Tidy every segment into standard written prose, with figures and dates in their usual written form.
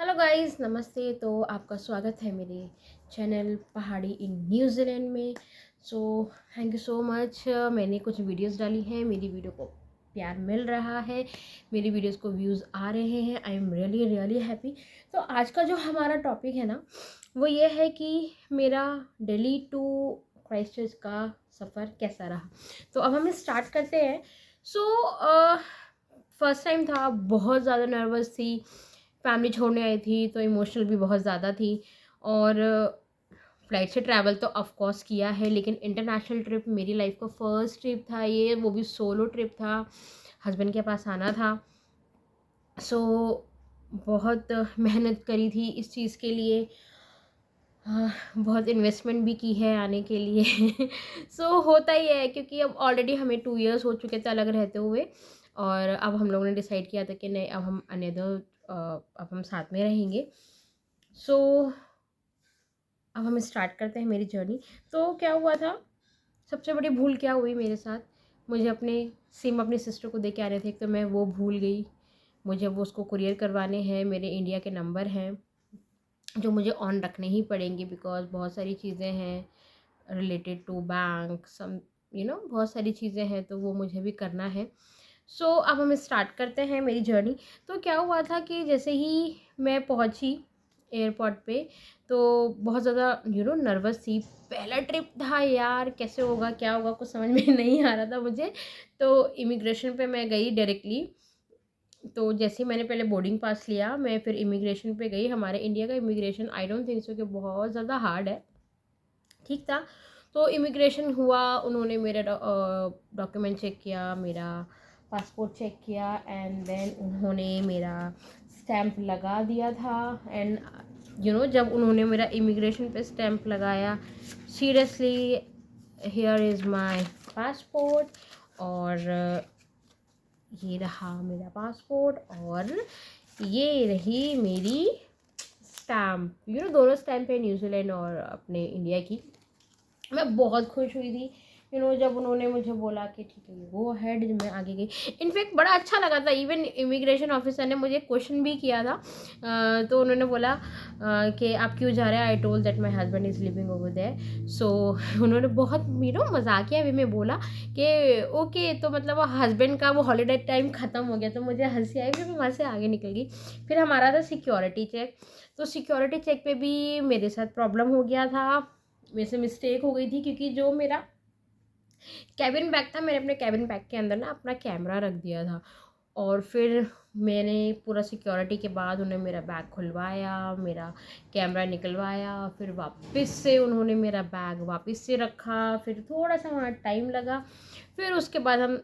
Hello guys, नमस्ते। तो आपका स्वागत है मेरे चैनल पहाड़ी इन न्यूजीलैंड में। So thank you so much. मैंने कुछ वीडियोस डाली हैं, मेरी वीडियो को प्यार मिल रहा है, मेरी वीडियोस को व्यूज़ आ रहे हैं। I am really really happy. तो आज का जो हमारा टॉपिक है ना, वो ये है कि मेरा दिल्ली टू क्राइस्टचर्च का सफ़र कैसा रहा। तो अब हम स्टार्ट करते हैं। सो फर्स्ट टाइम था, बहुत ज़्यादा नर्वस थी। फैमिली छोड़ने आई थी तो इमोशनल भी बहुत ज़्यादा थी। और फ़्लाइट से ट्रैवल तो ऑफ कोर्स किया है, लेकिन इंटरनेशनल ट्रिप मेरी लाइफ का फर्स्ट ट्रिप था ये, वो भी सोलो ट्रिप था। हस्बैंड के पास आना था। सो बहुत मेहनत करी थी इस चीज़ के लिए। बहुत इन्वेस्टमेंट भी की है आने के लिए। सो होता ही है, क्योंकि अब ऑलरेडी हमें 2 इयर्स हो चुके थे अलग रहते हुए। और अब हम लोगों ने डिसाइड किया था कि नहीं, अब हम अनदर अब हम साथ में रहेंगे। सो अब हम स्टार्ट करते हैं मेरी जर्नी। तो क्या हुआ था, सबसे बड़ी भूल क्या हुई मेरे साथ, मुझे अपने सिम अपनी सिस्टर को दे के आने थे। एक तो मैं वो भूल गई। मुझे वो उसको कुरियर करवाने हैं, मेरे इंडिया के नंबर हैं जो मुझे ऑन रखने ही पड़ेंगे, बिकॉज बहुत सारी चीज़ें हैं रिलेटेड टू बैंक, सम बहुत सारी चीज़ें हैं, तो वो मुझे भी करना है। सो अब हम स्टार्ट करते हैं मेरी जर्नी। तो क्या हुआ था कि जैसे ही मैं पहुंची एयरपोर्ट पे, तो बहुत ज़्यादा नर्वस थी। पहला ट्रिप था यार, कैसे होगा क्या होगा कुछ समझ में नहीं आ रहा था मुझे। तो इमिग्रेशन पे मैं गई डायरेक्टली। तो जैसे ही मैंने पहले बोर्डिंग पास लिया, मैं फिर इमिग्रेशन पे गई। हमारे इंडिया का immigration I don't think so कि बहुत ज़्यादा हार्ड है, ठीक था। तो इमिग्रेशन हुआ, उन्होंने मेरा डॉक्यूमेंट चेक किया, मेरा पासपोर्ट चेक किया, एंड देन उन्होंने मेरा स्टैंप लगा दिया था। एंड जब उन्होंने मेरा इमिग्रेशन पे स्टैंप लगाया, seriously here is my passport. और ये रहा मेरा पासपोर्ट, और ये रही मेरी स्टैम्प। दोनों स्टैम्प है, न्यूजीलैंड और अपने इंडिया की। मैं बहुत खुश हुई थी जब उन्होंने मुझे बोला कि ठीक है वो हेड, मैं आगे गई। इनफैक्ट बड़ा अच्छा लगा था। इवन इमिग्रेशन ऑफिसर ने मुझे क्वेश्चन भी किया था। तो उन्होंने बोला कि आप क्यों जा रहे हैं। I told that my husband is living over there. So उन्होंने बहुत मजाकिया वे में बोला कि ओके, तो मतलब वो हस्बैंड का वो हॉलीडे टाइम ख़त्म हो गया। तो मुझे हंसी आई, फिर मैं वहाँ से आगे निकल गई। फिर हमारा था सिक्योरिटी चेक। तो सिक्योरिटी चेक पे भी मेरे साथ प्रॉब्लम हो गया था, मेरे से मिस्टेक हो गई थी, क्योंकि जो मेरा कैबिन बैग था, मैंने अपने कैबिन बैग के अंदर ना अपना कैमरा रख दिया था। और फिर मैंने पूरा सिक्योरिटी के बाद उन्हें मेरा बैग खुलवाया, मेरा कैमरा निकलवाया, फिर वापस से उन्होंने मेरा बैग वापस से रखा। फिर थोड़ा सा वहाँ टाइम लगा। फिर उसके बाद हम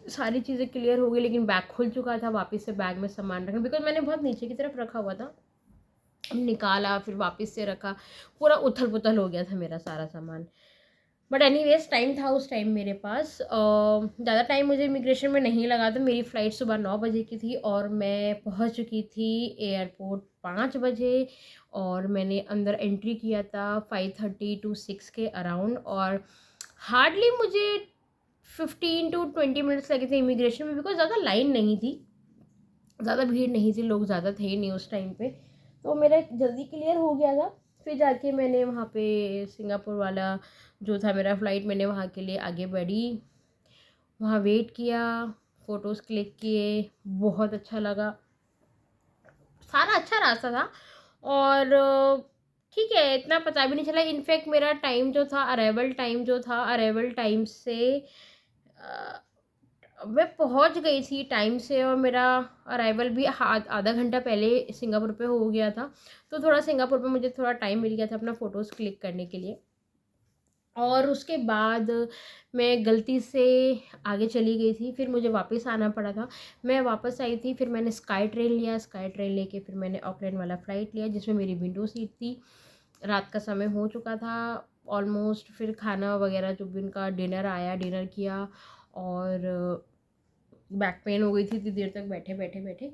सारी चीज़ें क्लियर हो गई, लेकिन बैग खुल चुका था। वापस से बैग में सामान रखना, बिकॉज मैंने बहुत नीचे की तरफ रखा हुआ था। निकाला, फिर वापस से रखा। पूरा उथल पुथल हो गया था मेरा सारा सामान। बट एनीवेज टाइम था उस टाइम मेरे पास। ज़्यादा टाइम मुझे इमिग्रेशन में नहीं लगा था। मेरी फ़्लाइट सुबह 9 बजे की थी और मैं पहुंच चुकी थी एयरपोर्ट 5 बजे। और मैंने अंदर एंट्री किया था 5:30 to 6 के अराउंड। और हार्डली मुझे 15 to 20 मिनट्स लगे थे इमिग्रेशन में, बिकॉज ज़्यादा लाइन नहीं थी, ज़्यादा भीड़ नहीं थी, लोग ज़्यादा थे नहीं उस टाइम पे। तो मेरा जल्दी क्लियर हो गया था। फिर जाके मैंने वहाँ पे सिंगापुर वाला जो था मेरा फ़्लाइट, मैंने वहाँ के लिए आगे बढ़ी, वहाँ वेट किया, फ़ोटोज़ क्लिक किए। बहुत अच्छा लगा, सारा अच्छा रास्ता था। और ठीक है, इतना पता भी नहीं चला। इनफैक्ट मेरा टाइम जो था, अराइवल टाइम से मैं पहुंच गई थी टाइम से, और मेरा अराइवल भी आधा घंटा पहले सिंगापुर पे हो गया था। तो थोड़ा सिंगापुर पे मुझे थोड़ा टाइम मिल गया था अपना फ़ोटोज़ क्लिक करने के लिए। और उसके बाद मैं गलती से आगे चली गई थी, फिर मुझे वापस आना पड़ा था। मैं वापस आई थी, फिर मैंने स्काई ट्रेन लिया। स्काई ट्रेन लेके फिर मैंने ऑकलैंड वाला फ़्लाइट लिया, जिसमें मेरी विंडो सीट थी। रात का समय हो चुका था ऑलमोस्ट। फिर खाना वगैरह जो भी उनका डिनर आया, डिनर किया। और बैक पेन हो गई थी इतनी देर तक बैठे बैठे बैठे।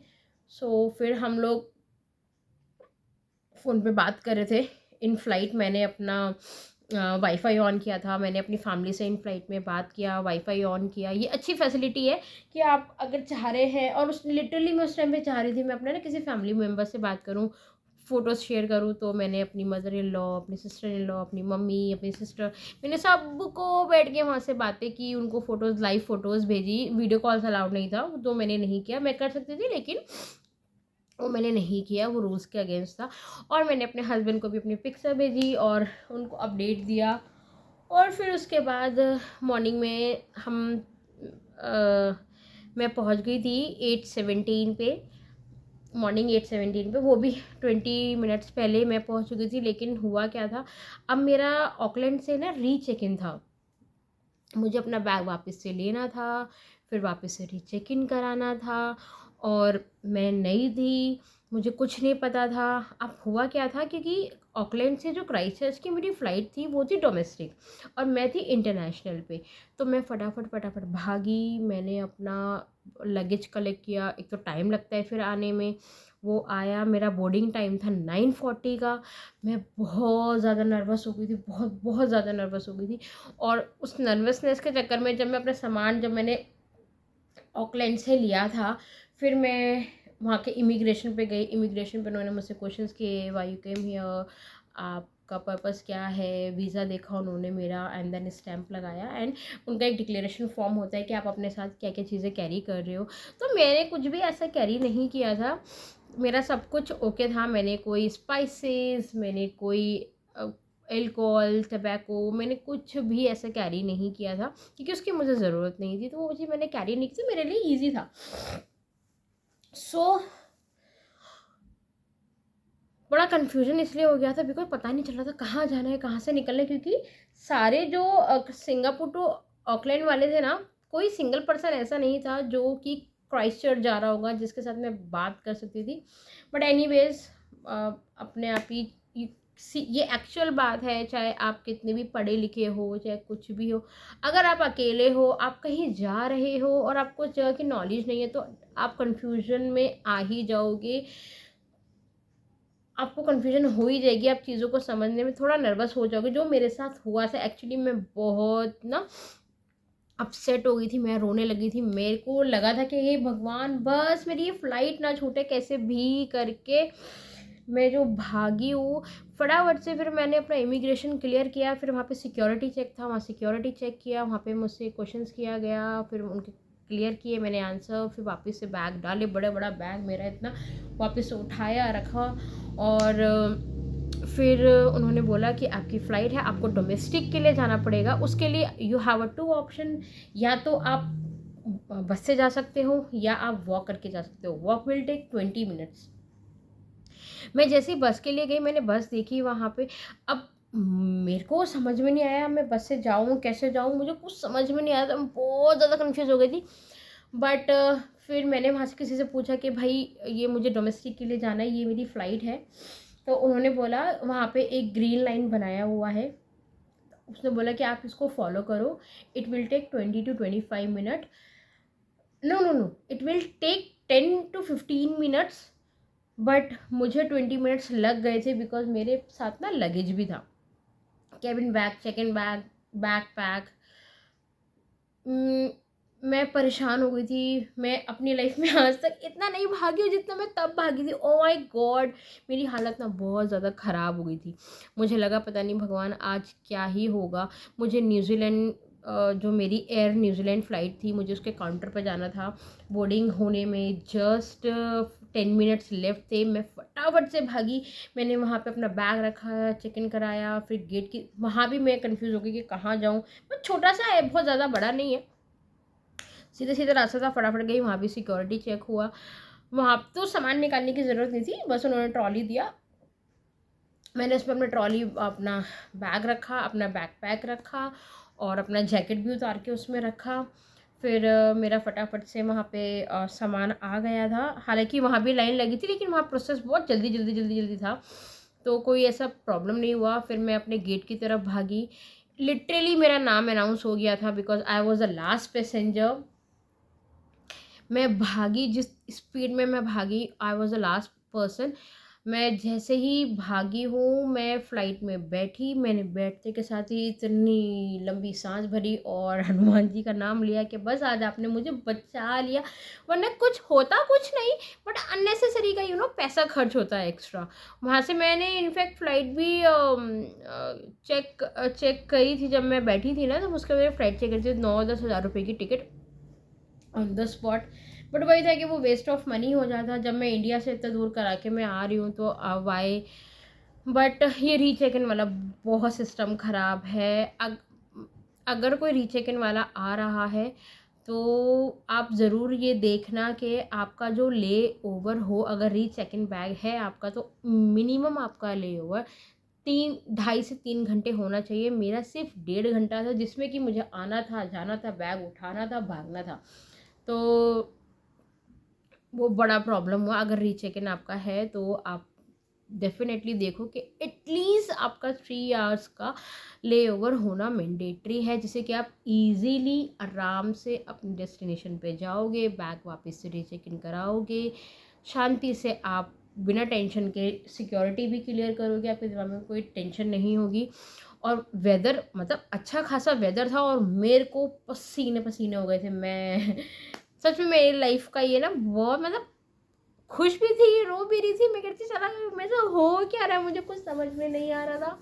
सो फिर हम लोग फ़ोन पे बात कर रहे थे। इन फ्लाइट मैंने अपना वाईफ़ाई ऑन किया था, मैंने अपनी फैमिली से इन फ्लाइट में बात किया, वाईफ़ाई ऑन किया। ये अच्छी फैसिलिटी है कि आप अगर चाह रहे हैं, और उस लिटरली मैं उस टाइम पे चाह रही थी मैं अपने ना किसी फैमिली मेम्बर से बात करूँ, फ़ोटोज़ शेयर करूँ, तो मैंने अपनी मदर इन लॉ, अपनी सिस्टर इन लॉ, अपनी मम्मी, अपनी सिस्टर, मैंने सबको बैठ के वहाँ से बातें की, उनको फ़ोटोज़, लाइव फ़ोटोज़ भेजी। वीडियो कॉल्स अलाउड नहीं था, तो मैंने नहीं किया। मैं कर सकती थी लेकिन वो मैंने नहीं किया, वो रूल्स के अगेंस्ट था। और मैंने अपने हस्बैंड को भी अपनी पिक्चर भेजी और उनको अपडेट दिया। और फिर उसके बाद मॉर्निंग में अ, मैं पहुंच गई थी 8:17 पे, मॉर्निंग 8:17 पे, वो भी 20 मिनट्स पहले मैं पहुंच चुकी थी। लेकिन हुआ क्या था, अब मेरा ऑकलैंड से ना रीचेक इन था, मुझे अपना बैग वापस से लेना था, फिर वापस से रीचेक इन कराना था। और मैं नई थी, मुझे कुछ नहीं पता था। अब हुआ क्या था, क्योंकि ऑकलैंड से जो क्राइस्टचर्च की मेरी फ़्लाइट थी वो थी डोमेस्टिक और मैं थी इंटरनेशनल पे। तो मैं फटाफट फटाफट भागी, मैंने अपना लगेज कलेक्ट किया। एक तो टाइम लगता है फिर आने में, वो आया, मेरा बोर्डिंग टाइम था 9:40 का। मैं बहुत ज़्यादा नर्वस हो गई थी, बहुत बहुत ज़्यादा नर्वस हो गई थी। और उस नर्वसनेस के चक्कर में जब मैं अपना सामान, जब मैंने ऑकलैंड से लिया था, फिर मैं वहाँ के इमिग्रेशन पे गई। इमिग्रेशन पे उन्होंने मुझसे क्वेश्चंस किए, व्हाई यू केम हियर, आपका पर्पस क्या है, वीज़ा देखा उन्होंने मेरा, एंड देन स्टैंप लगाया। एंड उनका एक डिक्लेरेशन फॉर्म होता है कि आप अपने साथ क्या क्या चीज़ें कैरी कर रहे हो। तो मैंने कुछ भी ऐसा कैरी नहीं किया था, मेरा सब कुछ ओके था। मैंने कोई स्पाइसेस, मैंने कोई एल्कोहल, टबैको, मैंने कुछ भी ऐसा कैरी नहीं किया था, क्योंकि उसकी मुझे ज़रूरत नहीं थी। तो वो चीज़ मैंने कैरी नहीं की थी, मेरे लिए ईजी था। सो बड़ा कन्फ्यूजन इसलिए हो गया था बिकॉज पता नहीं चल रहा था कहाँ जाना है, कहाँ से निकलना है। क्योंकि सारे जो सिंगापुर टू ऑकलैंड वाले थे ना, कोई सिंगल पर्सन ऐसा नहीं था जो कि क्राइस्टचर्च जा रहा होगा जिसके साथ मैं बात कर सकती थी। बट एनीवेज, अपने आप ही ये एक्चुअल बात है, चाहे आप कितने भी पढ़े लिखे हो, चाहे कुछ भी हो, अगर आप अकेले हो, आप कहीं जा रहे हो और आपको उस जगह की नॉलेज नहीं है, तो आप कन्फ्यूजन में आ ही जाओगे। आपको कन्फ्यूजन हो ही जाएगी, आप चीज़ों को समझने में थोड़ा नर्वस हो जाओगे, जो मेरे साथ हुआ था। एक्चुअली मैं बहुत ना अपसेट हो गई थी, मैं रोने लगी थी। मेरे को लगा था कि हे भगवान, बस मेरी ये फ़्लाइट ना छूटे कैसे भी करके। मैं जो भागी हूँ फटाफट से, फिर मैंने अपना इमिग्रेशन क्लियर किया। फिर वहाँ पे सिक्योरिटी चेक था, वहाँ सिक्योरिटी चेक किया, वहाँ पे मुझसे क्वेश्चंस किया गया, फिर उनके क्लियर किए मैंने आंसर। फिर वापस से बैग डाले, बड़ा बड़ा बैग मेरा इतना, वापस से उठाया, रखा। और फिर उन्होंने बोला कि आपकी फ़्लाइट है, आपको डोमेस्टिक के लिए जाना पड़ेगा। उसके लिए यू हैव अ 2 ऑप्शन, या तो आप बस से जा सकते हो या आप वॉक करके जा सकते हो। Walk will take 20 minutes. मैं जैसे ही बस के लिए गई, मैंने बस देखी वहाँ पे। अब मेरे को समझ में नहीं आया मैं बस से जाऊँ कैसे जाऊँ, मुझे कुछ समझ में नहीं आया था, मैं बहुत ज़्यादा कन्फ्यूज़ हो गई थी। बट फिर मैंने वहाँ से किसी से पूछा कि भाई ये मुझे डोमेस्टिक के लिए जाना है, ये मेरी फ़्लाइट है। तो उन्होंने बोला वहाँ पे एक ग्रीन लाइन बनाया हुआ है, उसने बोला कि आप इसको फॉलो करो, it will take 20 to 25 minute. No no no, it will take 10 to 15 minutes. But मुझे 20 मिनट्स लग गए थे बिकॉज मेरे साथ ना लगेज भी था, cabin bag, check in bag, backpack. मैं परेशान हो गई थी। मैं अपनी लाइफ में आज तक इतना नहीं भागी हूँ जितना मैं तब भागी थी। ओ माय गॉड, मेरी हालत ना बहुत ज़्यादा ख़राब हो गई थी। मुझे लगा पता नहीं भगवान आज क्या ही होगा। मुझे न्यूजीलैंड, जो मेरी एयर न्यूजीलैंड फ़्लाइट थी, मुझे उसके काउंटर पर जाना था। बोर्डिंग होने में जस्ट 10 मिनट्स लेफ्ट थे। मैं फटाफट से भागी, मैंने वहाँ पे अपना बैग रखा, चेक इन कराया। फिर गेट की वहाँ भी मैं कंफ्यूज हो गई कि कहाँ जाऊँ। बट छोटा सा है, बहुत ज़्यादा बड़ा नहीं है, सीधा सीधा रास्ता था। फटाफट गई, वहाँ भी सिक्योरिटी चेक हुआ। वहाँ तो सामान निकालने की ज़रूरत नहीं थी, बस उन्होंने ट्रॉली दिया, मैंने उसमें अपना ट्रॉली, अपना बैग रखा, अपना बैकपैक रखा और अपना जैकेट भी उतार के उसमें रखा। फिर मेरा फटाफट से वहाँ पे सामान आ गया था। हालांकि वहाँ भी लाइन लगी थी, लेकिन वहाँ प्रोसेस बहुत जल्दी जल्दी जल्दी जल्दी था, तो कोई ऐसा प्रॉब्लम नहीं हुआ। फिर मैं अपने गेट की तरफ भागी। लिटरली मेरा नाम अनाउंस हो गया था because I was the last passenger. मैं भागी, जिस स्पीड में मैं भागी, I was the last person. मैं जैसे ही भागी हूँ, मैं फ़्लाइट में बैठी, मैंने बैठते के साथ ही इतनी लंबी साँस भरी और हनुमान जी का नाम लिया कि बस आज आपने मुझे बचा लिया, वरना कुछ होता कुछ नहीं, बट अननेसेसरी का पैसा खर्च होता है एक्स्ट्रा। वहाँ से मैंने इनफैक्ट फ़्लाइट भी चेक करी थी जब मैं बैठी थी ना, तो उसके मैंने फ़्लाइट चेक करी थी, 9-10 हज़ार रुपये की ticket on the spot. But वही था कि वो वेस्ट ऑफ मनी हो जाता जब मैं इंडिया से इतना दूर करा के मैं आ रही हूँ, तो वाई। बट ये रीचेक इन वाला बहुत सिस्टम ख़राब है। अगर कोई रीचेक इन वाला आ रहा है तो आप ज़रूर ये देखना कि आपका जो ले ओवर हो, अगर रीचेक इन बैग है आपका तो मिनिमम आपका ले ओवर 2.5 से 3 घंटे होना चाहिए। मेरा सिर्फ 1.5 घंटा था, जिसमें कि मुझे आना था, जाना था, बैग उठाना था, भागना था। तो वो बड़ा प्रॉब्लम हुआ। अगर रीचेक इन आपका है तो आप डेफिनेटली देखो कि एटलीस्ट आपका 3 आवर्स का लेओवर होना मैंडेटरी है, जिससे कि आप इजीली आराम से अपने डेस्टिनेशन पे जाओगे, बैग वापस से रीचेक इन कराओगे, शांति से आप बिना टेंशन के सिक्योरिटी भी क्लियर करोगे, आपके दिमाग में कोई टेंशन नहीं होगी। और वेदर मतलब अच्छा खासा वेदर था और मेरे को पसीने पसीने हो गए थे। मैं सच में मेरी लाइफ का ये ना बहुत मतलब खुश भी थी, रो भी रही थी। मैं कहती चला मेरे से हो क्या रहा है, मुझे कुछ समझ में नहीं आ रहा था।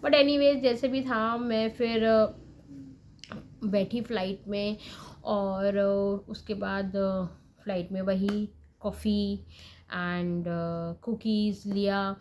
बट एनीवेज जैसे भी था, मैं फिर बैठी फ़्लाइट में और उसके बाद फ़्लाइट में वही कॉफ़ी एंड कुकीज़ लिया।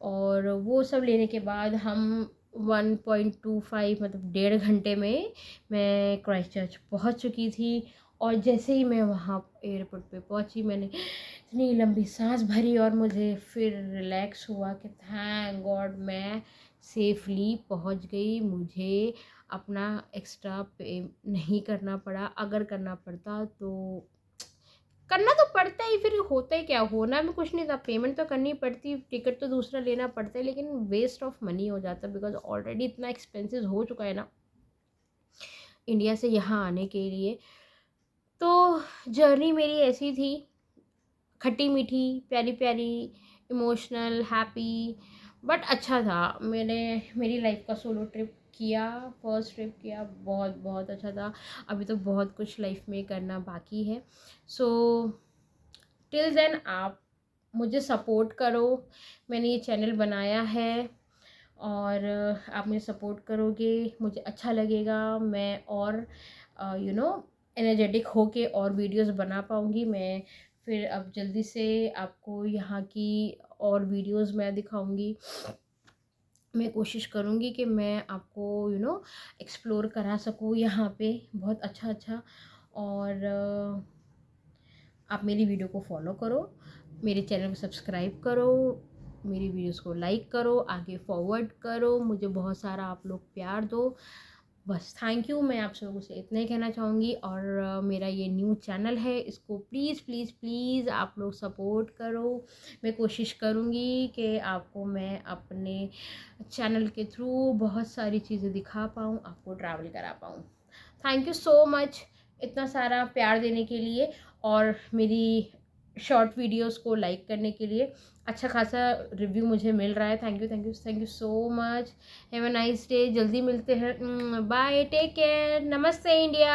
और वो सब लेने के बाद हम 1.25 मतलब 1.5 घंटे में मैं क्राइस्ट चर्च पहुँच चुकी थी। और जैसे ही मैं वहाँ एयरपोर्ट पे पहुँची, मैंने इतनी लंबी सांस भरी और मुझे फिर रिलैक्स हुआ कि थैंक गॉड मैं सेफली पहुँच गई। मुझे अपना एक्स्ट्रा पे नहीं करना पड़ा। अगर करना पड़ता तो करना तो पड़ता ही, फिर होता ही क्या, होना में कुछ नहीं था, पेमेंट तो करनी पड़ती, टिकट तो दूसरा लेना पड़ता है, लेकिन वेस्ट ऑफ मनी हो जाता बिकॉज ऑलरेडी इतना एक्सपेंसिव हो चुका है ना इंडिया से यहाँ आने के लिए। तो जर्नी मेरी ऐसी थी, खट्टी मीठी, प्यारी प्यारी, इमोशनल, हैप्पी, बट अच्छा था। मैंने मेरी लाइफ का सोलो ट्रिप किया, फर्स्ट ट्रिप किया, बहुत बहुत अच्छा था। अभी तो बहुत कुछ लाइफ में करना बाकी है। सो टिल देन आप मुझे सपोर्ट करो। मैंने ये चैनल बनाया है और आप मुझे सपोर्ट करोगे, मुझे अच्छा लगेगा। मैं और एनर्जेटिक होके और वीडियोस बना पाऊँगी। मैं फिर अब जल्दी से आपको यहाँ की और वीडियोस मैं दिखाऊँगी। मैं कोशिश करूँगी कि मैं आपको एक्सप्लोर करा सकूँ यहाँ पे बहुत अच्छा अच्छा। और आप मेरी वीडियो को फॉलो करो, मेरे चैनल को सब्सक्राइब करो, मेरी वीडियोस को लाइक करो, आगे फॉरवर्ड करो, मुझे बहुत सारा आप लोग प्यार दो। बस थैंक यू, मैं आप लोगों से इतना ही कहना चाहूँगी। और मेरा ये न्यू चैनल है, इसको प्लीज़ प्लीज़ प्लीज़ आप लोग सपोर्ट करो। मैं कोशिश करूँगी कि आपको मैं अपने चैनल के थ्रू बहुत सारी चीज़ें दिखा पाऊँ, आपको ट्रैवल करा पाऊँ। थैंक यू सो मच इतना सारा प्यार देने के लिए और मेरी शॉर्ट वीडियोस को लाइक करने के लिए। अच्छा खासा रिव्यू मुझे मिल रहा है। Thank you thank you thank you so much. Have a nice day. जल्दी मिलते हैं। बाय, टेक केयर, नमस्ते इंडिया।